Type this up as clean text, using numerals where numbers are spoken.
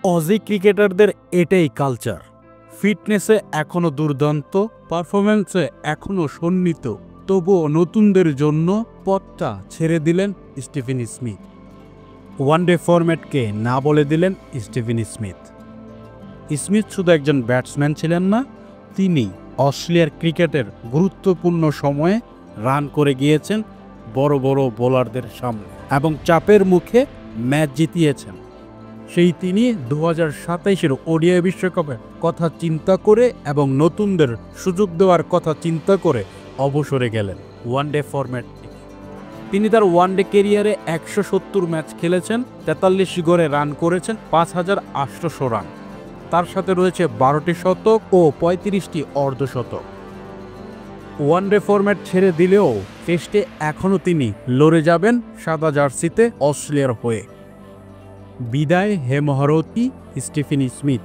Aussie ক্রিকেটারদের এটাই culture. ফিটনেসে এখনও দুর্দান্ত, পারফরম্যান্সে এখনও সন্নিহিত, তবুও নতুনদের জন্য পথটা ছেড়ে দিলেন স্টিভেন স্মিথ। ওয়ানডে ফরম্যাটকে না বলে দিলেন স্টিভেন স্মিথ। স্মিথ শুধু একজন ব্যাটসম্যান ছিলেন না, তিনি অস্ট্রেলিয়ার ক্রিকেটের গুরুত্বপূর্ণ সময়ে রান করে গিয়েছেন বড় বড় বোলারদের সামনে এবং চাপের মুখে ম্যাচ জিতিয়েছেন। সেই তিনি 2027-এর ওডিআই বিশ্বকাপের কথা চিন্তা করে এবং নতুনদের সুযোগ দেওয়ার কথা চিন্তা করে অবসরে গেলেন ওয়ানডে ফরম্যাট থেকে। তিনি তার ওয়ানডে ক্যারিয়ারে 170 ম্যাচ খেলেছেন, 43 গড়ে রান করেছেন, 5800 রান। তার সাথে রয়েছে 12টি শতক ও 35টি অর্ধশতক। ওয়ানডে ফরম্যাট ছেড়ে দিলেও টেস্টে এখনও তিনি লড়ে যাবেন সাদা জার্সিতে অস্ট্রেলিয়ার হয়ে। বিদায় হে মহারথী স্টিভেন স্মিথ।